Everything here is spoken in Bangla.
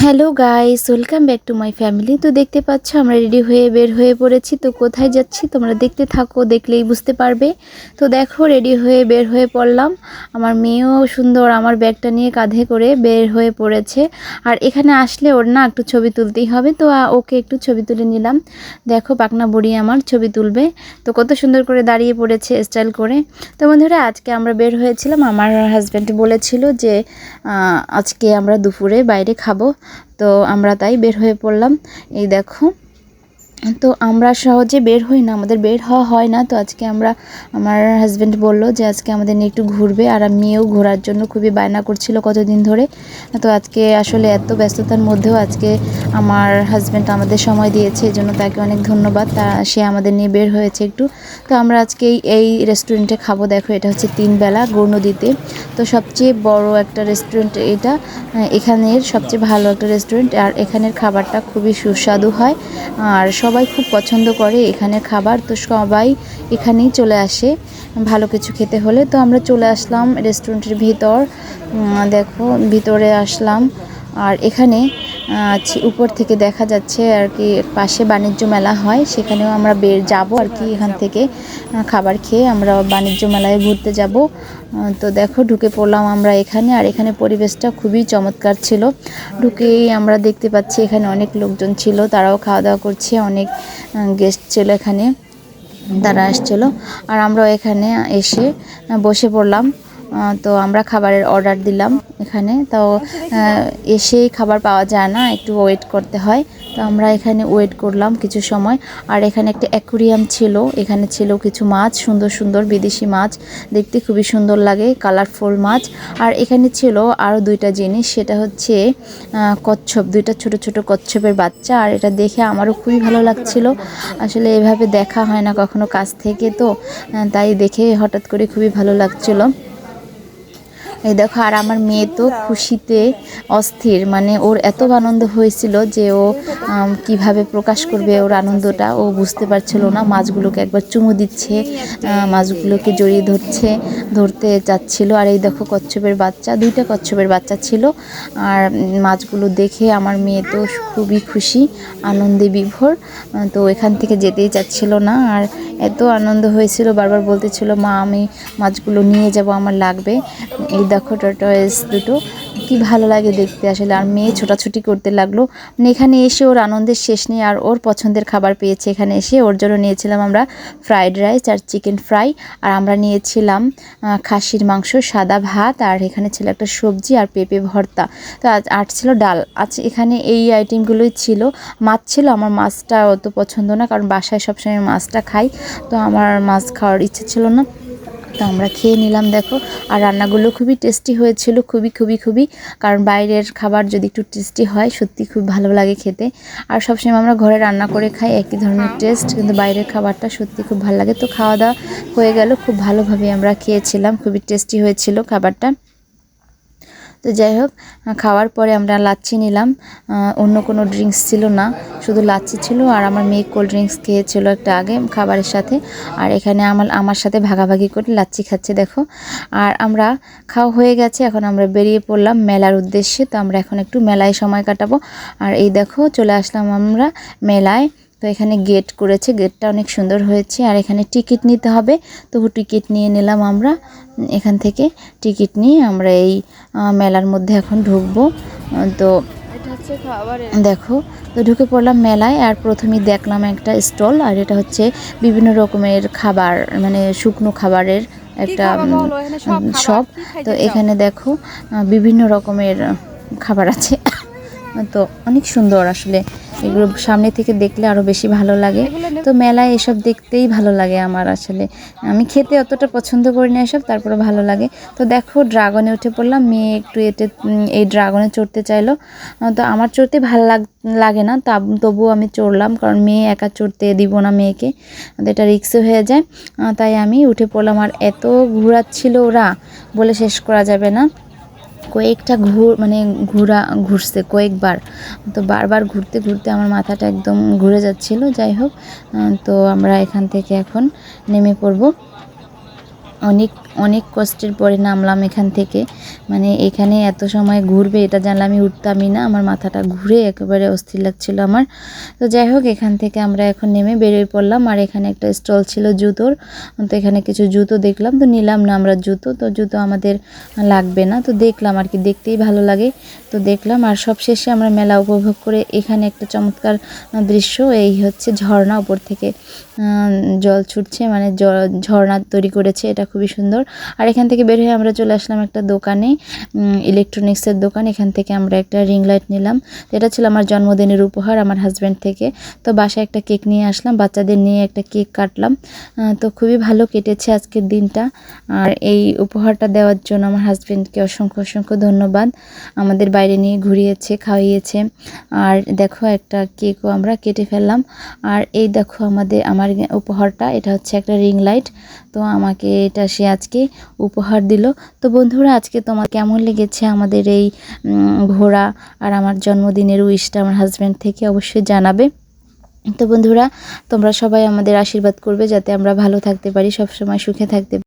Hello guys, welcome back to my family. তো দেখতে পাচ্ছ আমরা রেডি হয়ে বের হয়ে পড়েছি। তো কোথায় যাচ্ছি তোমরা দেখতে থাকো, দেখলেই বুঝতে পারবে। তো দেখো রেডি হয়ে বের হয়ে পড়লাম। আমার মেয়েও সুন্দর আমার ব্যাগটা নিয়ে কাঁধে করে বের হয়ে পড়েছে। আর এখানে আসলে ওর না একটু ছবি তুলতেই হবে, তো ওকে একটু ছবি তুলে নিলাম। দেখো পাকনা বুড়ি আমার ছবি তুলবে, তো কত সুন্দর করে দাঁড়িয়ে পড়েছে স্টাইল করে। তো বন্ধুরা আজকে আমরা বের হয়েছিলাম, আমার হাজব্যান্ড বলেছিল যে আজকে আমরা দুপুরে বাইরে খাবো। তো আমরা তাই বের হয়ে পড়লাম। এই দেখো, তো আমরা সহজে বের হই না, আমাদের বের হওয়া হয় না। তো আজকে আমার হাজব্যান্ড বলল যে আজকে আমাদের নিয়ে একটু ঘুরবে, আর মেয়েও ঘোরার জন্য খুবই বায়না করছিল কতদিন ধরে। তো আজকে আসলে এত ব্যস্ততার মধ্যেও আজকে আমার হাজব্যান্ড আমাদের সময় দিয়েছে, এই জন্য তাকে অনেক ধন্যবাদ। সে আমাদের নিয়ে বের হয়েছে একটু। তো আমরা আজকে এই রেস্টুরেন্টে খাবো। দেখো এটা হচ্ছে 3 বেলা গৌরনদীতে। তো সবচেয়ে বড় একটা রেস্টুরেন্ট এটা, এখানের সবচেয়ে ভালো একটা রেস্টুরেন্ট। আর এখানের খাবারটা খুবই সুস্বাদু হয়, আর সবাই খুব পছন্দ করে এখানের খাবার। তো সবাই এখানেই চলে আসে ভালো কিছু খেতে হলে। তো আমরা চলে আসলাম রেস্টুরেন্টের ভিতর। দেখো ভিতরে আসলাম, আর এখানে উপর থেকে দেখা যাচ্ছে আর কি পাশে বাণিজ্য মেলা হয়, সেখানেও আমরা যাব আর কি। এখান থেকে খাবার খেয়ে আমরা বাণিজ্য মেলায় ঘুরতে যাব। তো দেখো ঢুকে পড়লাম আমরা এখানে, আর এখানে পরিবেশটা খুবই চমৎকার ছিল। ঢুকেই আমরা দেখতে পাচ্ছি এখানে অনেক লোকজন ছিল, তারাও খাওয়া দাওয়া করছে। অনেক গেস্ট ছিল এখানে, তারা আসছিল। আর আমরা এখানে এসে বসে পড়লাম। তো আমরা খাবারের অর্ডার দিলাম এখানে। তো এসেই খাবার পাওয়া যায় না, একটু ওয়েট করতে হয়। তো আমরা এখানে ওয়েট করলাম কিছু সময়। আর এখানে একটা অ্যাকুরিয়াম ছিল, এখানে ছিল কিছু মাছ, সুন্দর সুন্দর বিদেশি মাছ, দেখতে খুবই সুন্দর লাগে, কালারফুল মাছ। আর এখানে ছিল আরও 2টা জিনিস, সেটা হচ্ছে কচ্ছপ, 2টা ছোট ছোট কচ্ছপের বাচ্চা। আর এটা দেখে আমারও খুবই ভালো লাগছিল, আসলে এভাবে দেখা হয় না কখনো কাছ থেকে। তো তাই দেখে হঠাৎ করে খুবই ভালো লাগছিল। এই দেখো, আর আমার মেয়ে তো খুশিতে অস্থির, মানে ওর এত আনন্দ হয়েছিল যে ও কিভাবে প্রকাশ করবে ওর আনন্দটা ও বুঝতে পারছিল না। মাছগুলোকে একবার চুমু দিচ্ছে, মাছগুলোকে জড়িয়ে ধরতে যাচ্ছিল। আর এই দেখো কচ্ছপের বাচ্চা, 2টা কচ্ছপের বাচ্চা ছিল। আর মাছগুলো দেখে আমার মেয়ে তো খুবই খুশি, আনন্দে বিভোর। তো এখান থেকে যেতেই চাচ্ছিল না, আর এত আনন্দ হয়েছিল, বারবার বলতেছিল মা আমি মাছগুলো নিয়ে যাব, আমার লাগবে। এই দেখো টর্টয়েস দুটো, কি ভালো লাগে দেখতে আসলে। আর মেয়ে ছোটাছুটি করতে লাগলো, মানে এখানে এসে ওর আনন্দের শেষ নেই। আর ওর পছন্দের খাবার পেয়েছে এখানে এসে। ওর জন্য নিয়েছিলাম আমরা ফ্রাইড রাইস আর চিকেন ফ্রাই, আর আমরা নিয়েছিলাম খাসির মাংস, সাদা ভাত, আর এখানে ছিল একটা সবজি আর পেঁপে ভর্তা। তো আর ছিল ডাল। আচ্ছা এখানে এই আইটেমগুলোই ছিল। মাছ ছিল, আমার মাছটা অত পছন্দ না, কারণ বাসায় সবসময় মাছটা খাই, তো আমার মাছ খাওয়ার ইচ্ছে ছিল না। তো আমরা খেয়ে নিলাম দেখো। আর রান্নাগুলো খুবই টেস্টি হয়েছিল, খুবই খুবই খুবই, কারণ বাইরের খাবার যদি একটু টেস্টি হয় সত্যি খুব ভালো লাগে খেতে। আর সবসময় আমরা ঘরে রান্না করে খাই একই ধরনের টেস্ট, কিন্তু বাইরের খাবারটা সত্যি খুব ভালো লাগে। তো খাওয়া দাওয়া হয়ে গেল, খুব ভালোভাবে আমরা খেয়েছিলাম, খুবই টেস্টি হয়েছিল খাবারটা। তো যাই হোক, খাওয়ার পরে আমরা লাচ্ছি নিলাম, অন্য কোনো ড্রিঙ্কস ছিল না, শুধু লাচ্ছি ছিল। আর আমার মেয়ে কোল্ড ড্রিঙ্কস খেয়েছিল একটা আগে খাবারের সাথে, আর এখানে আমার সাথে ভাগাভাগি করে লাচ্ছি খাচ্ছে দেখো। আর আমরা খাওয়া হয়ে গেছে, এখন আমরা বেরিয়ে পড়লাম মেলার উদ্দেশ্যে। তো আমরা এখন একটু মেলায় সময় কাটাবো। আর এই দেখো চলে আসলাম আমরা মেলায়। তো এখানে গেট করেছে, গেটটা অনেক সুন্দর হয়েছে। আর এখানে টিকিট নিতে হবে, তবু টিকিট নিয়ে নিলাম আমরা। এখান থেকে টিকিট নিয়ে আমরা এই মেলার মধ্যে এখন ঢুকবো। তো দেখো, তো ঢুকে পড়লাম মেলায়। আর প্রথমেই দেখলাম একটা স্টল, আর এটা হচ্ছে বিভিন্ন রকমের খাবার, মানে শুকনো খাবারের একটা শপ। তো এখানে দেখো বিভিন্ন রকমের খাবার আছে। তো অনেক সুন্দর আসলে, এগুলো সামনে থেকে দেখলে আরও বেশি ভালো লাগে। তো মেলায় এসব দেখতেই ভালো লাগে আমার, আসলে আমি খেতে অতটা পছন্দ করি না এসব, তারপরে ভালো লাগে। তো দেখো ড্রাগনে উঠে পড়লাম, মেয়ে একটু এই ড্রাগনে চড়তে চাইলো। তো আমার চড়তে ভালো লাগে না, তবুও আমি চড়লাম, কারণ মেয়ে একা চড়তে দিব না মেয়েকে, এটা রিস্ক হয়ে যায়। তাই আমি উঠে পড়লাম। আর এত ঘোরাচ্ছিল ওরা, বলে শেষ করা যাবে না। কয়েকটা ঘুরছে কয়েকবার। তো বারবার ঘুরতে ঘুরতে আমার মাথাটা একদম ঘুরে যাচ্ছিল। যাই হোক, তো আমরা এখান থেকে এখন নেমে পড়ব। অনেক অনেক কষ্টের পরে নামলাম এখান থেকে। মানে এখানে এত সময় ঘুরবে এটা জানলে আমি উঠতামই না, আমার মাথাটা ঘুরে একেবারে অস্থির লাগছিল আমার। তো যাই হোক, এখান থেকে আমরা এখন নেমে বেরিয়ে পড়লাম। আর এখানে একটা স্টল ছিল জুতোর, তো এখানে কিছু জুতো দেখলাম, তো নিলাম না আমরা জুতো, তো জুতো আমাদের লাগবে না, তো দেখলাম আর কি, দেখতেই ভালো লাগে তো দেখলাম। আর সব শেষে আমরা মেলা উপভোগ করে এখানে একটা চমৎকার দৃশ্য, এই হচ্ছে ঝর্ণা উপর থেকে জল ছুটছে, মানে ঝর্ণা তৈরি করেছে, এটা খুবই সুন্দর। আর এখান থেকে বের হয়ে আমরা চলে আসলাম একটা দোকানে, ইলেকট্রনিক্সের দোকান। এখান থেকে আমরা একটা রিং লাইট নিলাম, এটা ছিল আমার জন্মদিনের উপহার আমার হাজব্যান্ড থেকে। তো বাসায় একটা কেক নিয়ে আসলাম, বাচ্চাদের নিয়ে একটা কেক কাটলাম, তো খুবই ভালো কেটেছে আজকের দিনটা। আর এই উপহারটা দেওয়ার জন্য আমার হাজব্যান্ডকে অসংখ্য অসংখ্য ধন্যবাদ, আমাদের বাইরে নিয়ে ঘুরিয়েছে, খাওয়িয়েছে। আর দেখো একটা কেকও আমরা কেটে ফেললাম। আর এই দেখো আমার উপহারটা, এটা হচ্ছে একটা রিং লাইট, তো আমাকে এটা সে আজকে উপহার দিল। তো বন্ধুরা, আজকে তোমার কেমন লেগেছে আমাদের এই ঘোরা আর আমার জন্মদিনের উইশটা আমার হাজব্যান্ড থেকে অবশ্যই জানাবে। তো বন্ধুরা, তোমরা সবাই আমাদের আশীর্বাদ করবে যাতে আমরা ভালো থাকতে পারি, সবসময় সুখে থাকতে পারি।